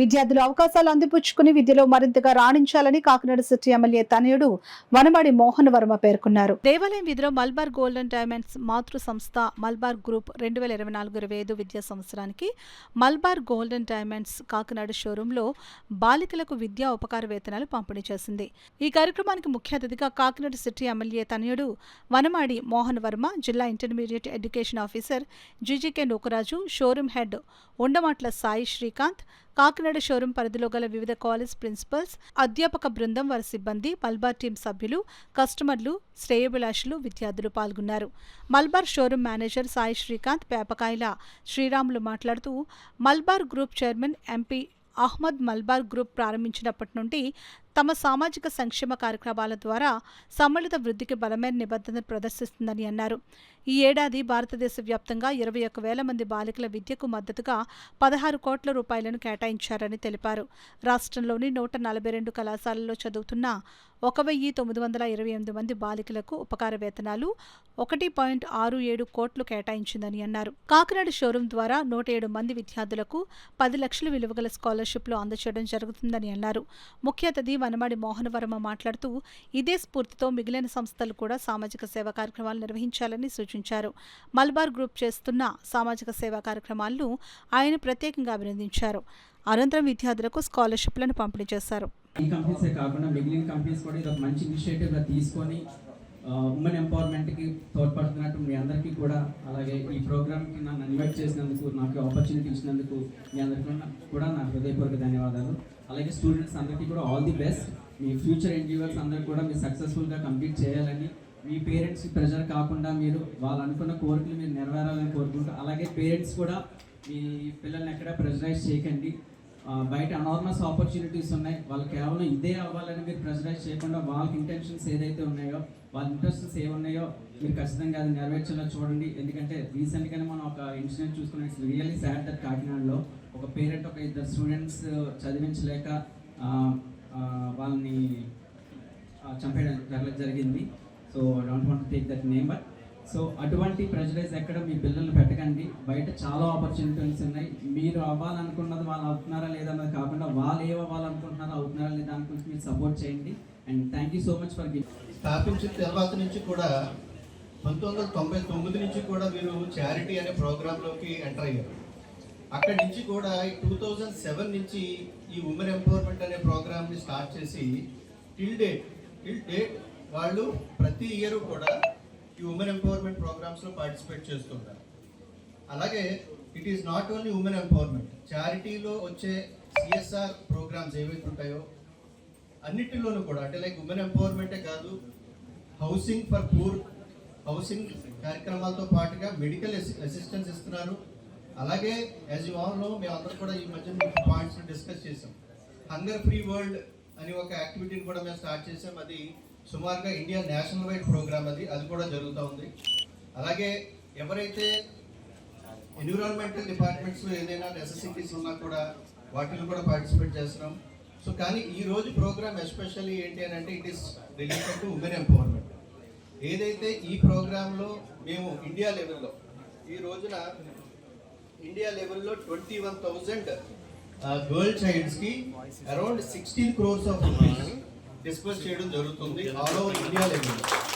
విద్యార్థులు అవకాశాలు అందిపుచ్చుకుని విద్యలో మరింతగా రాణించాలని కాకినాడ సిటీ ఎమ్మెల్యే తనయుడు వనమాడి మోహన్ వర్మ పేర్కొన్నారు. దేవాలయం వీధిలో మల్బార్ గోల్డెన్ డైమండ్స్ మాతృ సంస్థ మల్బార్ గ్రూప్ 2024-25 విద్యా సంవత్సరానికి మల్బార్ గోల్డెన్ డైమండ్స్ కాకినాడ షోరూంలో బాలికలకు విద్యా ఉపకార వేతనాలు పంపిణీ చేసింది. ఈ కార్యక్రమానికి ముఖ్య అతిథిగా కాకినాడ సిటీ ఎమ్మెల్యే తనయుడు వనమాడి మోహన్ వర్మ, జిల్లా intermediate education officer GGK Nookaraju, showroom head Undamatla Sai Srikanth, Kakinada showroom పరిధిలో గల వివిధ కాలేజ్ ప్రిన్సిపల్స్, అధ్యాపక బృందం, వారి సిబ్బంది, మల్బార్ టీం సభ్యులు, కస్టమర్లు, శ్రేయోభిలాషులు, విద్యార్థులు పాల్గొన్నారు. మల్బార్ షోరూం మేనేజర్ సాయి శ్రీకాంత్, పేపకాయల శ్రీరాములు మాట్లాడుతూ Malabar group chairman MP Ahmed Malabar group ప్రారంభించినప్పటి నుండి తమ సామాజిక సంక్షేమ కార్యక్రమాల ద్వారా సమ్మిళిత వృద్ధికి బలమైన నిబద్ధతను ప్రదర్శిస్తుందని అన్నారు. ఈ ఏడాది భారతదేశ వ్యాప్తంగా 21,000 మంది బాలికల విద్యకు మద్దతుగా 16 కోట్ల రూపాయలను కేటాయించారని తెలిపారు. రాష్ట్రంలోని 142 కళాశాలల్లో చదువుతున్న 1,928 మంది బాలికలకు ఉపకార వేతనాలు 1.67 కోట్లు కేటాయించిందని అన్నారు. కాకినాడ షోరూం ద్వారా 107 మంది విద్యార్థులకు 10 లక్షల విలువగల స్కాలర్షిప్లు అందజేయడం జరుగుతుందని అన్నారు. ముఖ్య అతిథి వనమాడి మోహన్ వర్మ మాట్లాడుతూ ఇదే స్ఫూర్తితో మిగిలిన సంస్థలు కూడా సామాజిక సేవా కార్యక్రమాలు నిర్వహించాలని సూచించారు. మల్బార్ గ్రూప్ చేస్తున్న సామాజిక సేవా కార్యక్రమాలను ఆయన ప్రత్యేకంగా అభినందించారు. అనంతరం విద్యార్థులకు స్కాలర్షిప్లను పంపిణీ చేశారు. ఈ కంపెనీసే కాకుండా మిగిలిన కంపెనీస్ కూడా ఇది ఒక మంచి ఇనిషియేటివ్గా తీసుకొని ఉమెన్ ఎంపవర్మెంట్కి తోడ్పడుతున్నట్టు మీ అందరికీ కూడా, అలాగే ఈ ప్రోగ్రామ్కి నన్ను ఇన్వైట్ చేసినందుకు, నాకు ఆపర్చునిటీ ఇచ్చినందుకు మీ అందరికీ కూడా నా హృదయపూర్వక ధన్యవాదాలు. అలాగే స్టూడెంట్స్ అందరికీ కూడా ఆల్ ది బెస్ట్. మీ ఫ్యూచర్ ఎండ్యూవర్స్ అందరూ కూడా మీరు సక్సెస్ఫుల్గా కంప్లీట్ చేయాలని, మీ పేరెంట్స్ ప్రెషర్ కాకుండా మీరు వాళ్ళు అనుకున్న కోరికలు మీరు నెరవేరాలని కోరుకుంటూ, అలాగే పేరెంట్స్ కూడా మీ పిల్లల్ని ఎక్కడ ప్రెషరైజ్ చేయకండి. బయట అనార్మస్ ఆపర్చునిటీస్ ఉన్నాయి, వాళ్ళు కేవలం ఇదే అవ్వాలని మీరు ప్రెషరైజ్ చేయకుండా వాళ్ళకి ఇంటెన్షన్స్ ఏదైతే ఉన్నాయో, వాళ్ళ ఇంట్రెస్ట్స్ ఏమున్నాయో మీరు ఖచ్చితంగా అది నెరవేర్చేలా చూడండి. ఎందుకంటే రీసెంట్గానే మనం ఒక ఇన్సిడెంట్ చూసుకున్నాం. ఇట్స్ రియల్లీ సాడ్ దట్ కాకినాడలో ఒక పేరెంట్ ఒక 2 స్టూడెంట్స్ చదివించలేక వాళ్ళని చంపేయడం జరిగింది. So I don't want to take that name, but so అటువంటి ప్రెజరైజ్ ఎక్కడ మీ పిల్లల్ని పెట్టకండి. బయట చాలా ఆపర్చునిటీస్ ఉన్నాయి. మీరు అవ్వాలనుకున్నది వాళ్ళు అవుతున్నారా లేదా అన్నది కాకుండా వాళ్ళు ఏం అవ్వాలనుకుంటున్నారో అవుతున్నారా లేదా దాని గురించి మీరు సపోర్ట్ చేయండి. And thank you so much for giving. స్థాపించిన తర్వాత నుంచి కూడా 1999 నుంచి కూడా మీరు చారిటీ అనే ప్రోగ్రాంలోకి ఎంటర్ అయ్యారు. అక్కడి నుంచి కూడా 2007 నుంచి ఈ ఉమెన్ ఎంపవర్మెంట్ అనే ప్రోగ్రామ్ని స్టార్ట్ చేసి టిల్ డేట్ వాళ్ళు ప్రతి ఇయర్ కూడా ఈ ఉమెన్ ఎంపవర్మెంట్ ప్రోగ్రామ్స్లో పార్టిసిపేట్ చేస్తుంటారు. అలాగే it is not only women empowerment, చారిటీలో వచ్చే సిఎస్ఆర్ ప్రోగ్రామ్స్ ఏవైతే ఉంటాయో అన్నిటిలోనూ కూడా, అంటే లైక్ ఉమెన్ ఎంపవర్మెంటే కాదు, హౌసింగ్ ఫర్ పూర్, హౌసింగ్ కార్యక్రమాలతో పాటుగా మెడికల్ అసిస్టెన్స్ ఇస్తున్నారు. అలాగే యాజ్ యూ ఆల్ నో, మేము అందరూ కూడా ఈ మధ్య పాయింట్స్ని డిస్కస్ చేసాం. హంగర్ ఫ్రీ వరల్డ్ అని ఒక యాక్టివిటీని కూడా మేము స్టార్ట్ చేసాం. అది సుమారుగా ఇండియా నేషనల్ వైడ్ ప్రోగ్రామ్, అది కూడా జరుగుతూ ఉంది. అలాగే ఎవరైతే ఎన్విరాన్మెంటల్ డిపార్ట్మెంట్స్లో ఏదైనా నెసెసిటీస్ ఉన్నా కూడా వాటిని కూడా పార్టిసిపేట్ చేస్తున్నాం. సో కానీ ఈరోజు ప్రోగ్రామ్ ఎస్పెషల్లీ ఏంటి అని అంటే it is related to women empowerment. ఏదైతే ఈ ప్రోగ్రాంలో మేము ఇండియా లెవెల్లో ఈ రోజున ఇండియా లెవెల్లో 21,000 గర్ల్ చైల్డ్స్కి around 16 crores of rupees disperse చేయడం జరుగుతుంది ఆల్ ఓవర్ ఇండియా లెవెల్లో.